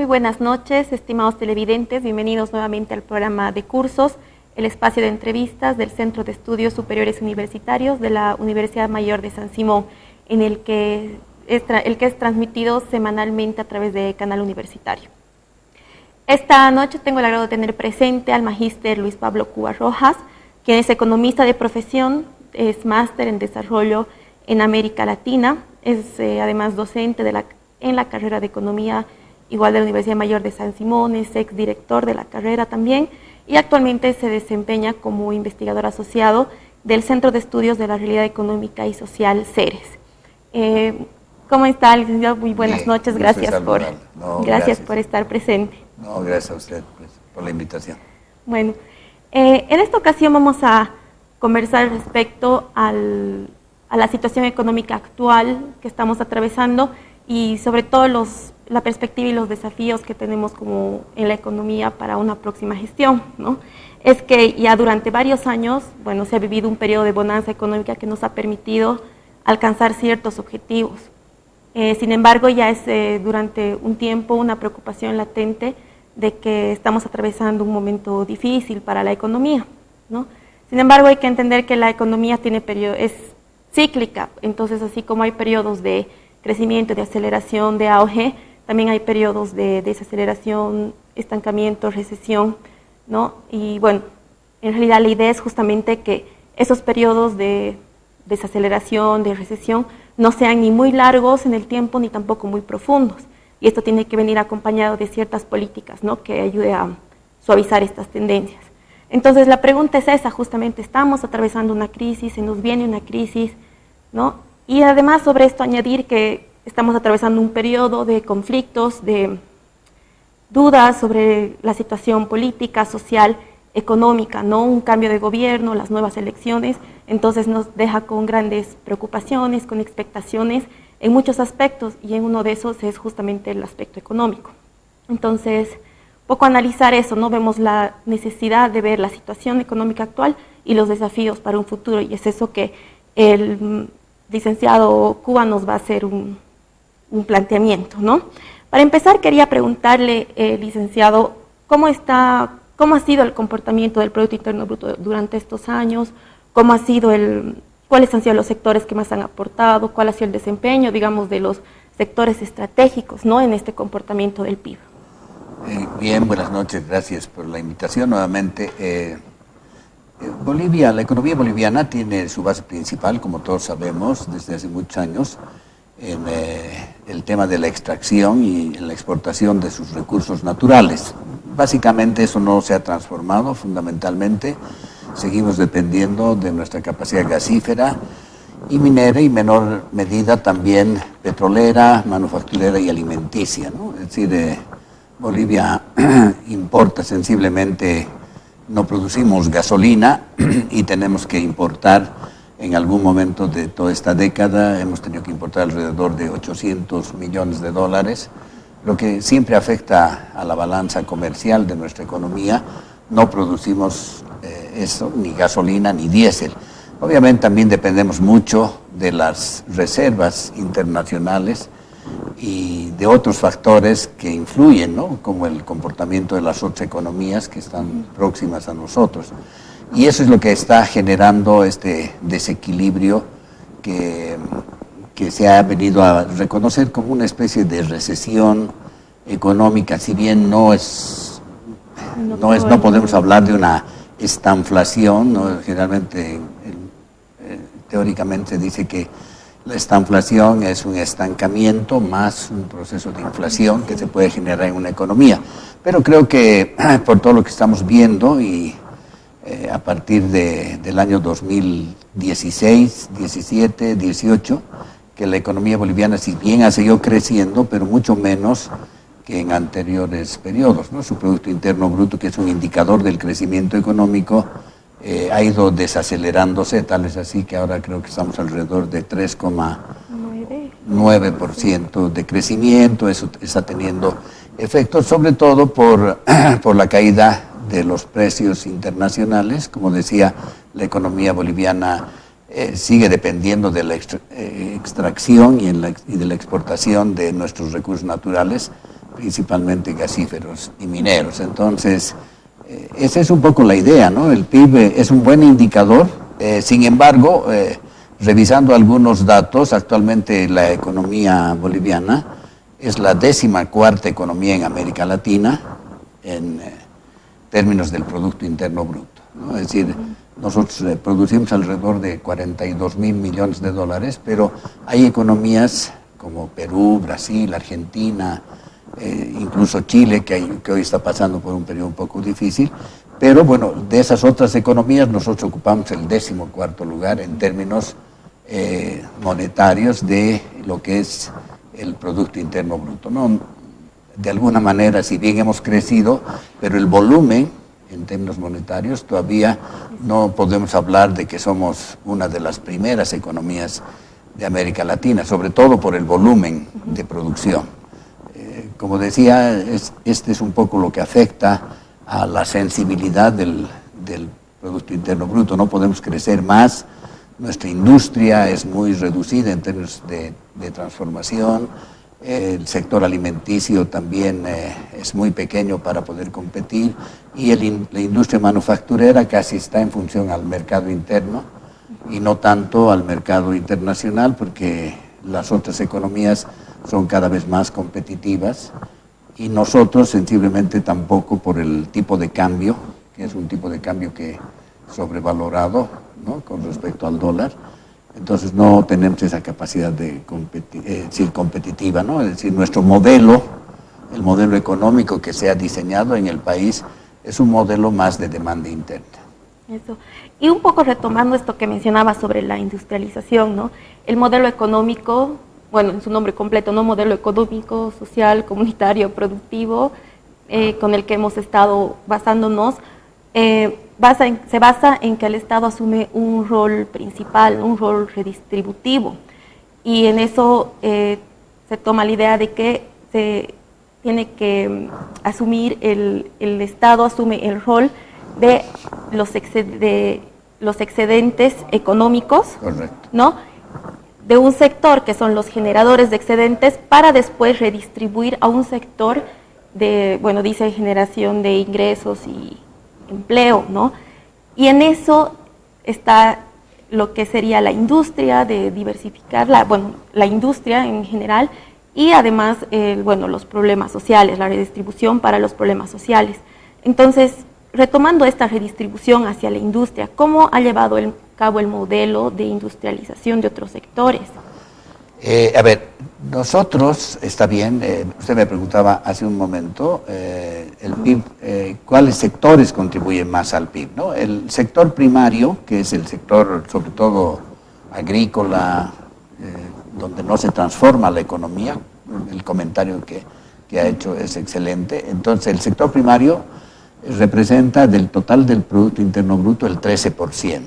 Muy buenas noches, estimados televidentes. Bienvenidos nuevamente al programa de cursos, el espacio de entrevistas del Centro de Estudios Superiores Universitarios de la Universidad Mayor de San Simón, en el que es transmitido semanalmente a través de Canal Universitario. Esta noche tengo el agrado de tener presente al magíster Luis Pablo Cuba Rojas, quien es economista de profesión, es máster en desarrollo en América Latina, es además docente en la carrera de Economía, igual de la Universidad Mayor de San Simón, es exdirector de la carrera también, y actualmente se desempeña como investigador asociado del Centro de Estudios de la Realidad Económica y Social, CERES. ¿Cómo está, licenciado? Muy buenas noches, gracias por estar presente. No, gracias a usted por la invitación. Bueno, en esta ocasión vamos a conversar respecto a la situación económica actual que estamos atravesando y sobre todo la perspectiva y los desafíos que tenemos como en la economía para una próxima gestión, ¿no? Es que ya durante varios años, bueno, se ha vivido un periodo de bonanza económica que nos ha permitido alcanzar ciertos objetivos. Sin embargo, ya es durante un tiempo una preocupación latente de que estamos atravesando un momento difícil para la economía, ¿no? Sin embargo, hay que entender que la economía es cíclica, entonces así como hay periodos de crecimiento, de aceleración, de auge, también hay periodos de desaceleración, estancamiento, recesión, ¿no? Y bueno, en realidad la idea es justamente que esos periodos de desaceleración, de recesión, no sean ni muy largos en el tiempo ni tampoco muy profundos. Y esto tiene que venir acompañado de ciertas políticas, ¿no?, que ayude a suavizar estas tendencias. Entonces la pregunta es esa, justamente estamos atravesando una crisis, se nos viene una crisis, ¿no? Y además sobre esto añadir que estamos atravesando un periodo de conflictos, de dudas sobre la situación política, social, económica, ¿no? Un cambio de gobierno, las nuevas elecciones, entonces nos deja con grandes preocupaciones, con expectaciones en muchos aspectos, y en uno de esos es justamente el aspecto económico. Entonces, poco analizar eso, ¿no? Vemos la necesidad de ver la situación económica actual y los desafíos para un futuro, y es eso que el licenciado Cuba nos va a hacer un planteamiento, ¿no? Para empezar, quería preguntarle, licenciado, ¿cómo ha sido el comportamiento del Producto Interno Bruto durante estos años? ¿Cuáles han sido los sectores que más han aportado? ¿Cuál ha sido el desempeño, digamos, de los sectores estratégicos, ¿no?, en este comportamiento del PIB? Bien, buenas noches, gracias por la invitación nuevamente. Bolivia, la economía boliviana tiene su base principal, como todos sabemos, desde hace muchos años, en el tema de la extracción y en la exportación de sus recursos naturales. Básicamente eso no se ha transformado fundamentalmente, seguimos dependiendo de nuestra capacidad gasífera y minera, y en menor medida también petrolera, manufacturera y alimenticia, ¿no? Es decir, Bolivia importa sensiblemente, no producimos gasolina y tenemos que importar en algún momento de toda esta década, hemos tenido que importar alrededor de 800 millones de dólares, lo que siempre afecta a la balanza comercial de nuestra economía. No producimos eso, ni gasolina ni diésel. Obviamente también dependemos mucho de las reservas internacionales y de otros factores que influyen, ¿no?, como el comportamiento de las otras economías que están próximas a nosotros. Y eso es lo que está generando este desequilibrio que se ha venido a reconocer como una especie de recesión económica, si bien no podemos hablar de una estanflación, ¿no? Generalmente, teóricamente dice que la estanflación es un estancamiento más un proceso de inflación que se puede generar en una economía. Pero creo que por todo lo que estamos viendo y a partir del año 2016, 17, 18, que la economía boliviana, si bien ha seguido creciendo, pero mucho menos que en anteriores periodos, ¿no? Su Producto Interno Bruto, que es un indicador del crecimiento económico, ha ido desacelerándose, tal es así que ahora creo que estamos alrededor de 3,9% de crecimiento. Eso está teniendo efectos, sobre todo por la caída de los precios internacionales. Como decía, la economía boliviana sigue dependiendo de la extracción y de la exportación de nuestros recursos naturales, principalmente gasíferos y mineros. Entonces, esa es un poco la idea, ¿no? El PIB es un buen indicador, sin embargo, revisando algunos datos, actualmente la economía boliviana es la 14ª economía en América Latina en términos del Producto Interno Bruto, ¿no? Es decir, nosotros producimos alrededor de 42.000 millones de dólares, pero hay economías como Perú, Brasil, Argentina, incluso Chile, que hoy está pasando por un periodo un poco difícil, pero bueno, de esas otras economías nosotros ocupamos el 14º lugar en términos monetarios de lo que es el Producto Interno Bruto, ¿no? De alguna manera, si bien hemos crecido, pero el volumen en términos monetarios todavía no podemos hablar de que somos una de las primeras economías de América Latina, sobre todo por el volumen de producción. Como decía, este es un poco lo que afecta a la sensibilidad del Producto Interno Bruto. No podemos crecer más, nuestra industria es muy reducida en términos de transformación, el sector alimenticio también es muy pequeño para poder competir y la industria manufacturera casi está en función al mercado interno y no tanto al mercado internacional, porque las otras economías son cada vez más competitivas y nosotros sensiblemente tampoco, por el tipo de cambio, que es un tipo de cambio que sobrevalorado, ¿no?, con respecto al dólar. Entonces no tenemos esa capacidad de ser competitiva, ¿no? Es decir, nuestro modelo, el modelo económico que se ha diseñado en el país, es un modelo más de demanda interna. Eso. Y un poco retomando esto que mencionaba sobre la industrialización, ¿no? El modelo económico, bueno, en su nombre completo, ¿no? Modelo económico, social, comunitario, productivo, con el que hemos estado basándonos, se basa en que el Estado asume un rol principal, un rol redistributivo, y en eso se toma la idea de que se tiene que asumir, el Estado asume el rol de los excedentes económicos, correcto, ¿no?, de un sector que son los generadores de excedentes, para después redistribuir a un sector de, bueno, dice generación de ingresos y empleo, ¿no? Y en eso está lo que sería la industria, de diversificar la industria en general, y además, bueno, los problemas sociales, la redistribución para los problemas sociales. Entonces, retomando esta redistribución hacia la industria, ¿cómo ha llevado a cabo el modelo de industrialización de otros sectores? A ver, nosotros, está bien, usted me preguntaba hace un momento, el PIB, ¿cuáles sectores contribuyen más al PIB, ¿no? El sector primario, que es el sector sobre todo agrícola, donde no se transforma la economía, el comentario que ha hecho es excelente. Entonces, el sector primario representa del total del Producto Interno Bruto el 13%.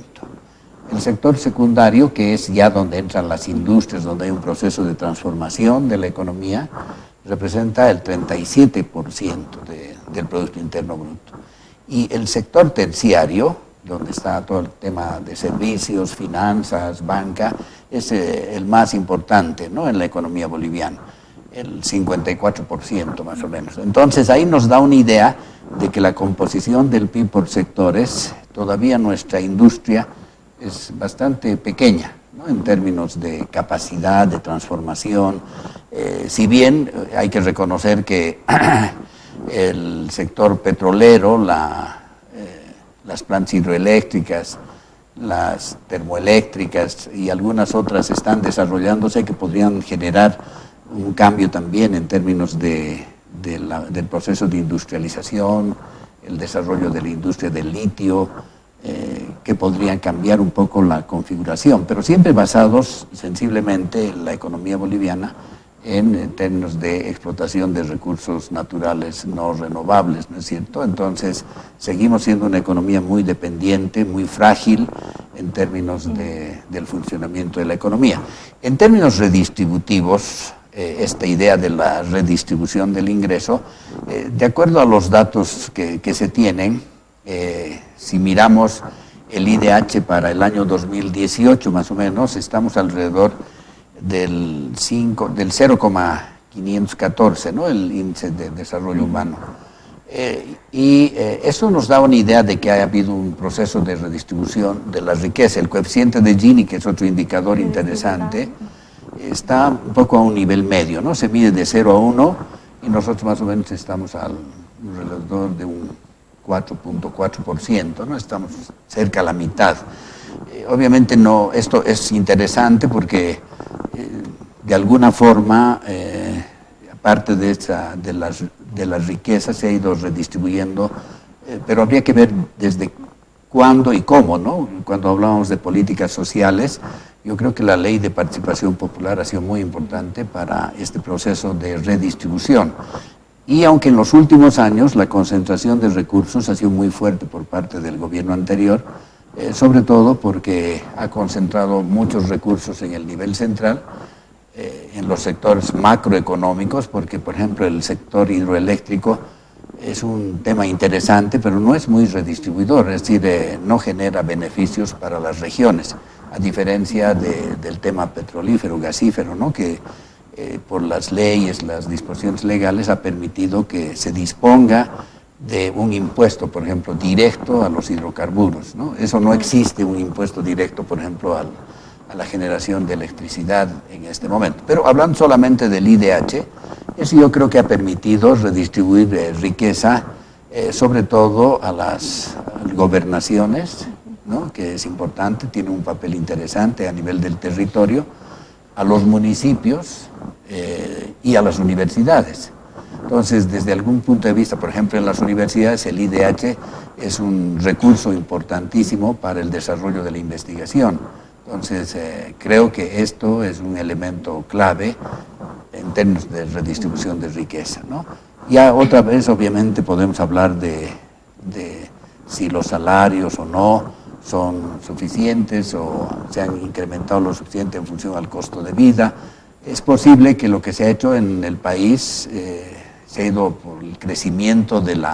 El sector secundario, que es ya donde entran las industrias, donde hay un proceso de transformación de la economía, representa el 37% del Producto Interno Bruto. Y el sector terciario, donde está todo el tema de servicios, finanzas, banca, es el más importante, ¿no?, en la economía boliviana, el 54% más o menos. Entonces ahí nos da una idea de que la composición del PIB por sectores, todavía nuestra industria es bastante pequeña, ¿no?, en términos de capacidad de transformación. Si bien hay que reconocer que el sector petrolero, las plantas hidroeléctricas, las termoeléctricas y algunas otras están desarrollándose, que podrían generar un cambio también en términos del proceso de industrialización, el desarrollo de la industria del litio, que podrían cambiar un poco la configuración, pero siempre basados sensiblemente en la economía boliviana en términos de explotación de recursos naturales no renovables, ¿no es cierto? Entonces, seguimos siendo una economía muy dependiente, muy frágil en términos del funcionamiento de la economía. En términos redistributivos, esta idea de la redistribución del ingreso, de acuerdo a los datos que se tienen, si miramos el IDH para el año 2018 más o menos, estamos alrededor del 0,15% 514, ¿no? El índice de desarrollo humano. Eso nos da una idea de que ha habido un proceso de redistribución de la riqueza. El coeficiente de Gini, que es otro indicador interesante, está un poco a un nivel medio, ¿no? Se mide de 0 a 1 y nosotros más o menos estamos alrededor de un 4.4%, ¿no? Estamos cerca a la mitad. Obviamente no, esto es interesante porque de alguna forma, aparte de la riqueza se ha ido redistribuyendo, pero habría que ver desde cuándo y cómo, ¿no? Cuando hablamos de políticas sociales, yo creo que la ley de participación popular ha sido muy importante para este proceso de redistribución. Y aunque en los últimos años la concentración de recursos ha sido muy fuerte por parte del gobierno anterior, sobre todo porque ha concentrado muchos recursos en el nivel central, en los sectores macroeconómicos, porque por ejemplo el sector hidroeléctrico es un tema interesante, pero no es muy redistribuidor, es decir, no genera beneficios para las regiones, a diferencia del tema petrolífero, gasífero, ¿no? Que por las leyes, las disposiciones legales ha permitido que se disponga de un impuesto, por ejemplo, directo a los hidrocarburos, ¿no? Eso no existe, un impuesto directo, por ejemplo, a la generación de electricidad en este momento. Pero hablando solamente del IDH, eso yo creo que ha permitido redistribuir riqueza, sobre todo a las gobernaciones, ¿no? Que es importante, tiene un papel interesante a nivel del territorio, a los municipios y a las universidades. Entonces, desde algún punto de vista, por ejemplo, en las universidades, el IDH es un recurso importantísimo para el desarrollo de la investigación. Entonces, creo que esto es un elemento clave en términos de redistribución de riqueza, ¿no? Ya otra vez, obviamente, podemos hablar de si los salarios o no son suficientes o se han incrementado lo suficiente en función al costo de vida. Es posible que lo que se ha hecho en el país se ha ido por el crecimiento del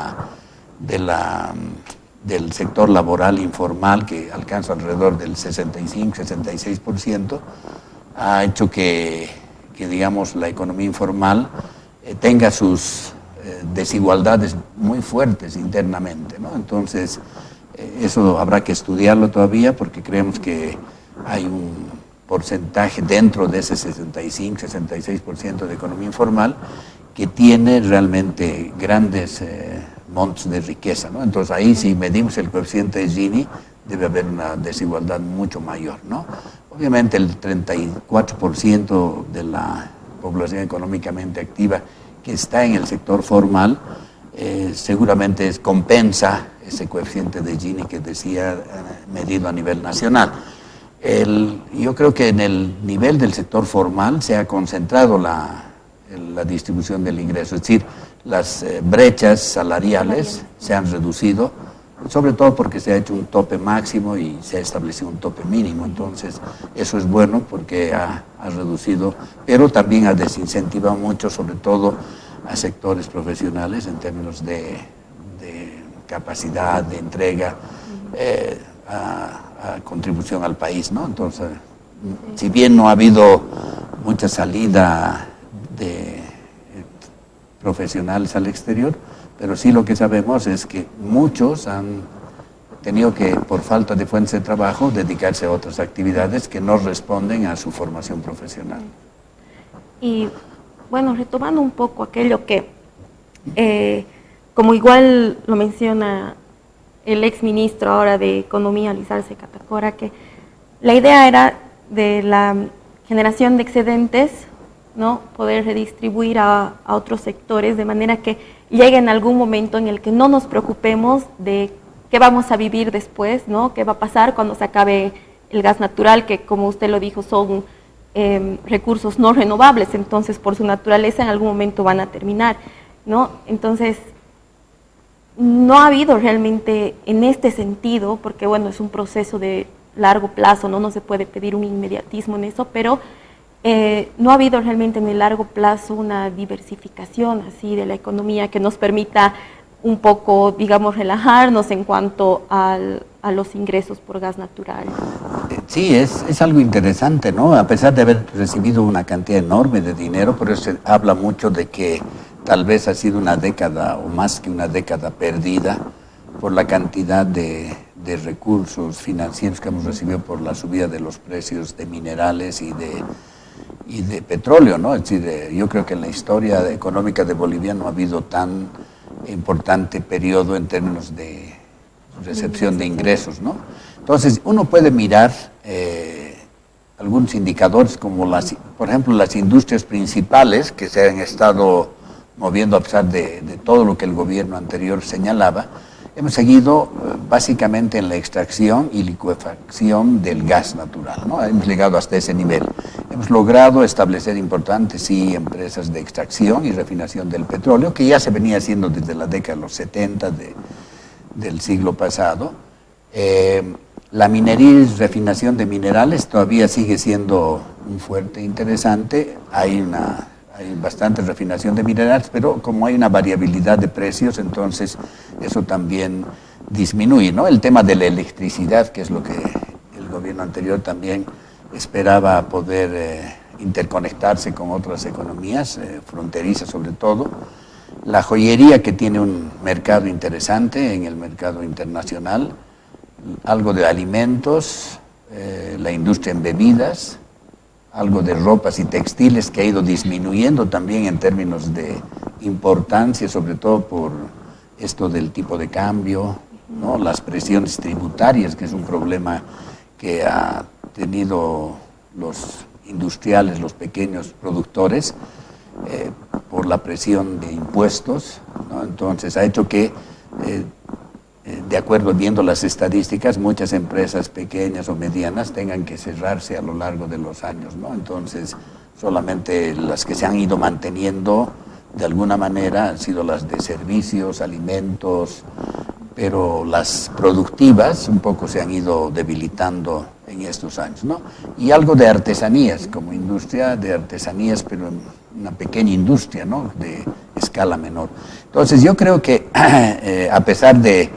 sector laboral informal, que alcanza alrededor del 65-66%, ha hecho que, digamos, la economía informal tenga sus desigualdades muy fuertes internamente, ¿no? Entonces, eso habrá que estudiarlo todavía porque creemos que hay un porcentaje dentro de ese 65-66% de economía informal que tiene realmente grandes montos de riqueza, ¿no? Entonces ahí si medimos el coeficiente de Gini debe haber una desigualdad mucho mayor, ¿no? Obviamente el 34% de la población económicamente activa que está en el sector formal seguramente compensa ese coeficiente de Gini que decía medido a nivel nacional. Yo creo que en el nivel del sector formal se ha concentrado la distribución del ingreso, es decir, las brechas salariales se han reducido, sobre todo porque se ha hecho un tope máximo y se ha establecido un tope mínimo. Entonces, eso es bueno porque ha reducido, pero también ha desincentivado mucho, sobre todo a sectores profesionales en términos de capacidad de entrega, a contribución al país, ¿no? Entonces, si bien no ha habido mucha salida de profesionales al exterior, pero sí lo que sabemos es que muchos han tenido que, por falta de fuentes de trabajo, dedicarse a otras actividades que no responden a su formación profesional. Y bueno, retomando un poco aquello que, como igual lo menciona el exministro ahora de Economía, Luis Arce Catacora, que la idea era de la generación de excedentes, ¿no? Poder redistribuir a otros sectores de manera que llegue en algún momento en el que no nos preocupemos de qué vamos a vivir después, ¿no? Qué va a pasar cuando se acabe el gas natural, que como usted lo dijo son recursos no renovables, entonces por su naturaleza en algún momento van a terminar, ¿no? Entonces no ha habido realmente en este sentido, porque bueno, es un proceso de largo plazo, no se puede pedir un inmediatismo en eso, pero no ha habido realmente en el largo plazo una diversificación así de la economía que nos permita un poco, digamos, relajarnos en cuanto a a los ingresos por gas natural. Sí, es algo interesante, ¿no? A pesar de haber recibido una cantidad enorme de dinero, pero se habla mucho de que tal vez ha sido una década o más que una década perdida por la cantidad de recursos financieros que hemos recibido por la subida de los precios de minerales y de petróleo, ¿no? Es decir, yo creo que en la historia económica de Bolivia no ha habido tan importante periodo en términos de recepción de ingresos, ¿no? Entonces, uno puede mirar algunos indicadores como, por ejemplo, las industrias principales que se han estado moviendo a pesar de todo lo que el gobierno anterior señalaba. Hemos seguido básicamente en la extracción y licuefacción del gas natural, ¿no? Hemos llegado hasta ese nivel. Hemos logrado establecer importantes, sí, empresas de extracción y refinación del petróleo, que ya se venía haciendo desde la década de los 70 del siglo pasado. La minería y refinación de minerales todavía sigue siendo un fuerte interesante. Hay bastante refinación de minerales, pero como hay una variabilidad de precios, entonces eso también disminuye, ¿no? El tema de la electricidad, que es lo que el gobierno anterior también esperaba poder interconectarse con otras economías, fronterizas sobre todo. La joyería, que tiene un mercado interesante en el mercado internacional, algo de alimentos, la industria en bebidas, algo de ropas y textiles que ha ido disminuyendo también en términos de importancia, sobre todo por esto del tipo de cambio, ¿no? Las presiones tributarias, que es un problema que ha tenido los industriales, los pequeños productores, por la presión de impuestos, ¿no? Entonces ha hecho que, de acuerdo viendo las estadísticas, muchas empresas pequeñas o medianas tengan que cerrarse a lo largo de los años, ¿no? Entonces, solamente las que se han ido manteniendo de alguna manera han sido las de servicios, alimentos, pero las productivas un poco se han ido debilitando en estos años, ¿no? Y algo de artesanías, como industria de artesanías, pero una pequeña industria, ¿no? De escala menor. Entonces, yo creo que a pesar de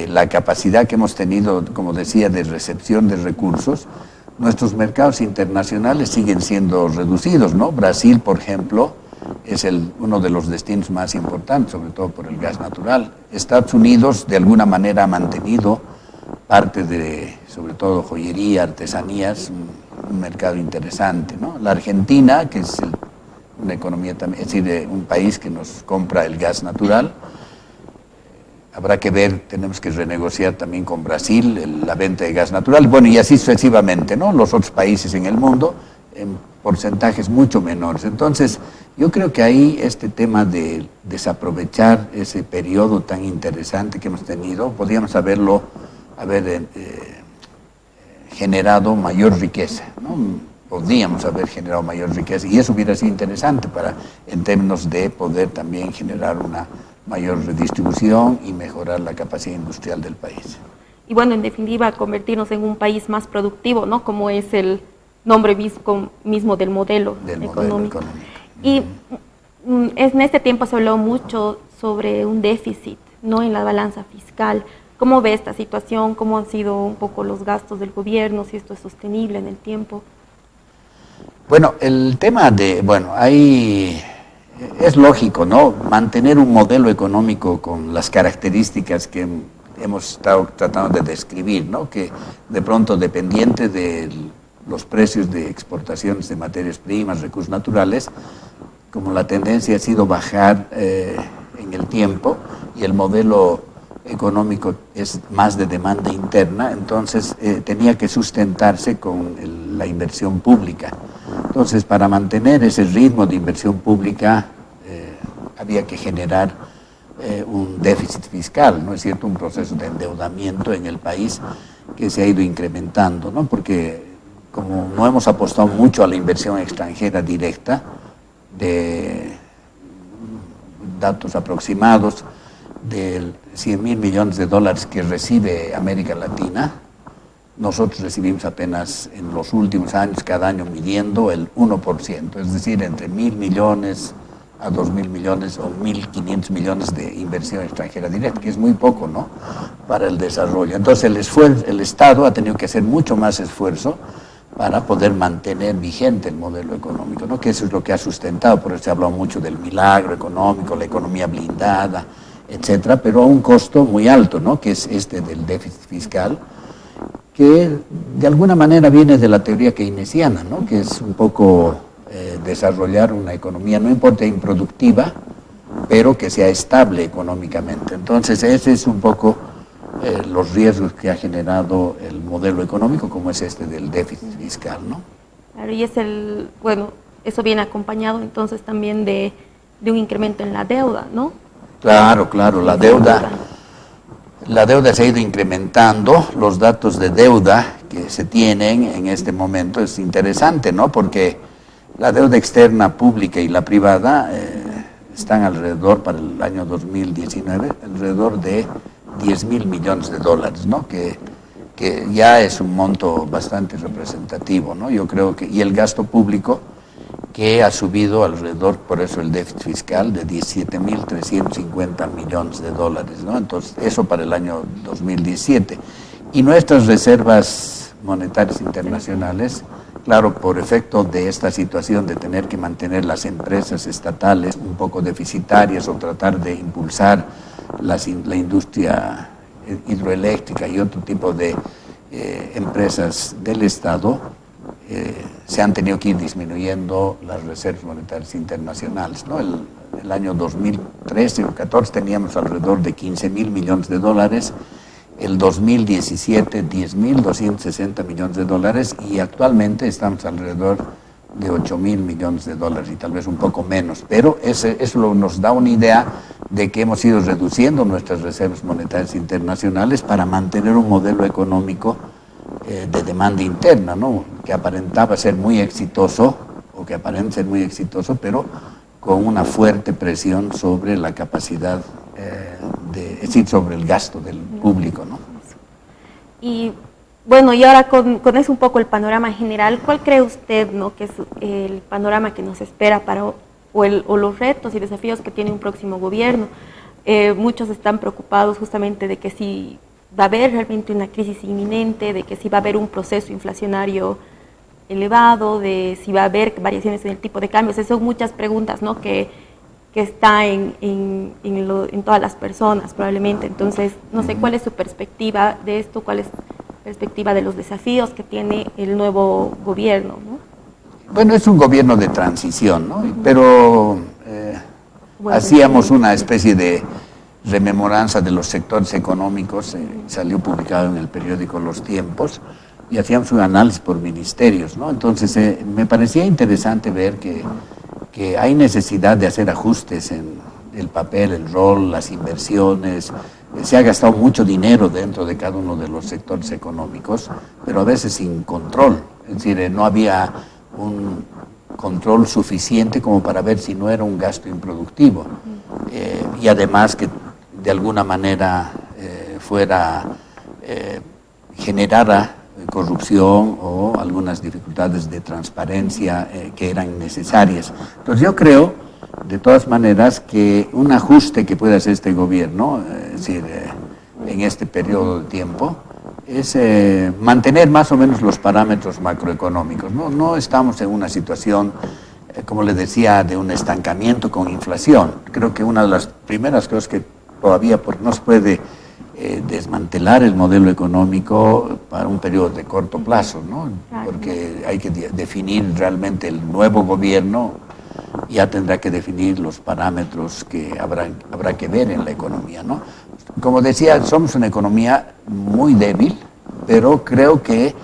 la capacidad que hemos tenido, como decía, de recepción de recursos, nuestros mercados internacionales siguen siendo reducidos, ¿no? Brasil, por ejemplo, es uno de los destinos más importantes, sobre todo por el gas natural. Estados Unidos, de alguna manera, ha mantenido parte de, sobre todo, joyería, artesanías, un mercado interesante, ¿no? La Argentina, que es una economía también, es decir, un país que nos compra el gas natural. Habrá que ver, tenemos que renegociar también con Brasil la venta de gas natural, bueno, y así sucesivamente, ¿no? Los otros países en el mundo, en porcentajes mucho menores. Entonces, yo creo que ahí este tema de desaprovechar ese periodo tan interesante que hemos tenido, podríamos haber generado mayor riqueza, ¿no? Podríamos haber generado mayor riqueza, y eso hubiera sido interesante en términos de poder también generar una mayor redistribución y mejorar la capacidad industrial del país. Y bueno, en definitiva, convertirnos en un país más productivo, ¿no? Como es el nombre mismo del modelo económico. Y en este tiempo se habló mucho sobre un déficit, ¿no? En la balanza fiscal. ¿Cómo ve esta situación? ¿Cómo han sido un poco los gastos del gobierno? Si esto es sostenible en el tiempo. Bueno, el tema es lógico, ¿no? Mantener un modelo económico con las características que hemos estado tratando de describir, ¿no? Que de pronto, dependiente de los precios de exportaciones de materias primas, recursos naturales, como la tendencia ha sido bajar en el tiempo y el modelo económico es más de demanda interna, entonces tenía que sustentarse con la inversión pública. Entonces, para mantener ese ritmo de inversión pública había que generar un déficit fiscal, ¿no es cierto? Un proceso de endeudamiento en el país que se ha ido incrementando, ¿no? Porque como no hemos apostado mucho a la inversión extranjera directa, de datos aproximados de 100.000 millones de dólares que recibe América Latina, nosotros recibimos apenas en los últimos años, cada año midiendo el 1%, es decir, entre 1.000 millones a 2.000 millones o 1.500 millones de inversión extranjera directa, que es muy poco, ¿no?, para el desarrollo. Entonces el Estado ha tenido que hacer mucho más esfuerzo para poder mantener vigente el modelo económico, ¿no?, que eso es lo que ha sustentado. Por eso se ha hablado mucho del milagro económico, la economía blindada, etcétera, pero a un costo muy alto, ¿no?, que es este del déficit fiscal, que de alguna manera viene de la teoría keynesiana, ¿no?, que es un poco desarrollar una economía, no importa improductiva, pero que sea estable económicamente. Entonces ese es un poco los riesgos que ha generado el modelo económico, como es este del déficit fiscal, ¿no? Claro, y eso viene acompañado entonces también de un incremento en la deuda, ¿no? Claro, la deuda se ha ido incrementando. Los datos de deuda que se tienen en este momento es interesante, ¿no?, porque la deuda externa pública y la privada están alrededor, para el año 2019, alrededor de 10.000 millones de dólares, ¿no?, que ya es un monto bastante representativo, ¿no? Yo creo que, y el gasto público, que ha subido alrededor, por eso el déficit fiscal, de 17.350 millones de dólares, ¿no? Entonces, eso para el año 2017. Y nuestras reservas monetarias internacionales, claro, por efecto de esta situación de tener que mantener las empresas estatales un poco deficitarias o tratar de impulsar la industria hidroeléctrica y otro tipo de empresas del Estado, se han tenido que ir disminuyendo las reservas monetarias internacionales, ¿no? El año 2013 o 14 teníamos alrededor de 15.000 millones de dólares, el 2017 10.260 millones de dólares y actualmente estamos alrededor de 8.000 millones de dólares y tal vez un poco menos, pero eso nos da una idea de que hemos ido reduciendo nuestras reservas monetarias internacionales para mantener un modelo económico de demanda interna, ¿no?, que aparentaba ser muy exitoso, o que aparenta ser muy exitoso, pero con una fuerte presión sobre la capacidad, es decir, sobre el gasto del público, ¿no? Y bueno, y ahora con eso un poco el panorama general, ¿cuál cree usted, ¿no?, que es el panorama que nos espera o los retos y desafíos que tiene un próximo gobierno? Muchos están preocupados justamente de que si va a haber realmente una crisis inminente, de que si va a haber un proceso inflacionario elevado, de si va a haber variaciones en el tipo de cambios. Esas son muchas preguntas, ¿no?, que está en todas las personas probablemente. Entonces, no sé cuál es su perspectiva de esto, cuál es la perspectiva de los desafíos que tiene el nuevo gobierno, ¿no? Bueno, es un gobierno de transición, ¿no? Pero hacíamos una especie de rememoranza de los sectores económicos, salió publicado en el periódico Los Tiempos, y hacíamos un análisis por ministerios, ¿no? Entonces me parecía interesante ver que hay necesidad de hacer ajustes en el papel, el rol, las inversiones. Se ha gastado mucho dinero dentro de cada uno de los sectores económicos, pero a veces sin control, es decir, no había un control suficiente como para ver si no era un gasto improductivo, y además que de alguna manera generara corrupción o algunas dificultades de transparencia que eran necesarias. Entonces yo creo, de todas maneras, que un ajuste que puede hacer este gobierno, es decir, en este periodo de tiempo, es mantener más o menos los parámetros macroeconómicos. No estamos en una situación, como les decía, de un estancamiento con inflación. Creo que una de las primeras cosas que todavía no se puede desmantelar el modelo económico para un periodo de corto plazo, ¿no? Porque hay que definir realmente el nuevo gobierno, ya tendrá que definir los parámetros que habrá que ver en la economía, ¿no? Como decía, somos una economía muy débil, pero creo que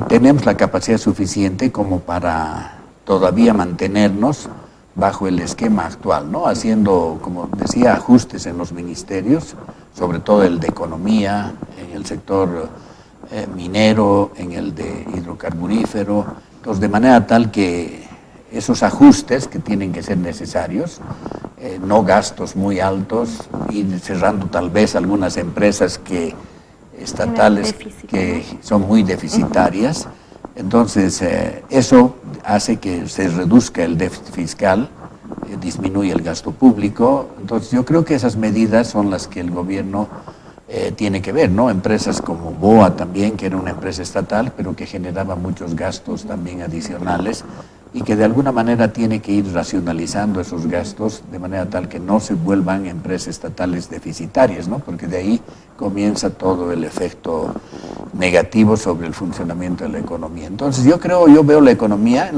tenemos la capacidad suficiente como para todavía mantenernos bajo el esquema actual, ¿no? Haciendo, como decía, ajustes en los ministerios, sobre todo el de economía, en el sector minero, en el de hidrocarburífero, entonces de manera tal que esos ajustes que tienen que ser necesarios, no gastos muy altos, y cerrando tal vez algunas empresas estatales que son muy deficitarias. Entonces eso hace que se reduzca el déficit fiscal disminuye el gasto público. Entonces yo creo que esas medidas son las que el gobierno tiene que ver, ¿no? Empresas como BOA también, que era una empresa estatal, pero que generaba muchos gastos también adicionales y que de alguna manera tiene que ir racionalizando esos gastos de manera tal que no se vuelvan empresas estatales deficitarias, ¿no? Porque de ahí comienza todo el efecto negativo sobre el funcionamiento de la economía. Entonces yo veo la economía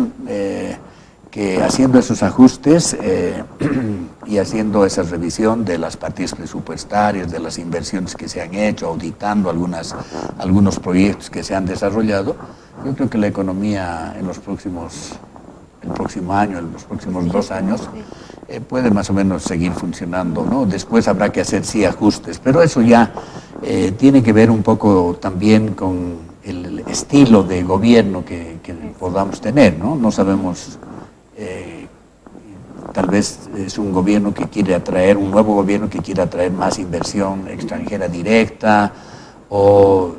que haciendo esos ajustes y haciendo esa revisión de las partidas presupuestarias, de las inversiones que se han hecho, auditando algunos proyectos que se han desarrollado, yo creo que la economía en el próximo año, en los próximos 2 años, puede más o menos seguir funcionando, ¿no? Después habrá que hacer sí ajustes, pero eso ya tiene que ver un poco también con el estilo de gobierno que podamos tener, ¿no? No sabemos, tal vez es un gobierno que quiere atraer, un nuevo gobierno que quiere atraer más inversión extranjera directa o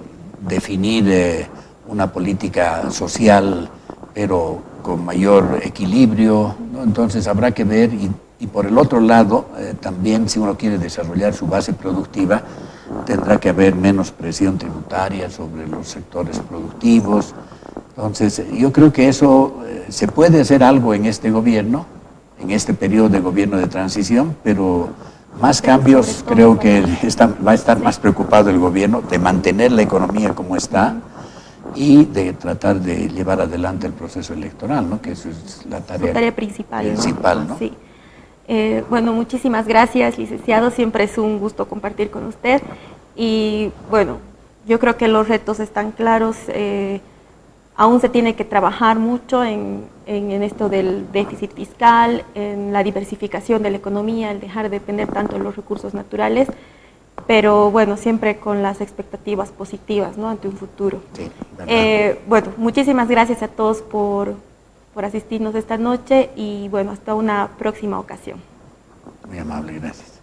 definir una política social, pero con mayor equilibrio, ¿no? Entonces habrá que ver y por el otro lado, también si uno quiere desarrollar su base productiva, tendrá que haber menos presión tributaria sobre los sectores productivos. Entonces yo creo que eso se puede hacer algo en este gobierno, en este periodo de gobierno de transición, pero más cambios creo que va a estar más preocupado el gobierno de mantener la economía como está y de tratar de llevar adelante el proceso electoral, ¿no? Que eso es la tarea principal, ¿no? Sí. Bueno, muchísimas gracias, licenciado. Siempre es un gusto compartir con usted. Y bueno, yo creo que los retos están claros. Aún se tiene que trabajar mucho en esto del déficit fiscal, en la diversificación de la economía, el dejar de depender tanto de los recursos naturales, pero bueno, siempre con las expectativas positivas, ¿no? Ante un futuro. Sí, bueno, muchísimas gracias a todos por asistirnos esta noche y bueno, hasta una próxima ocasión. Muy amable, gracias.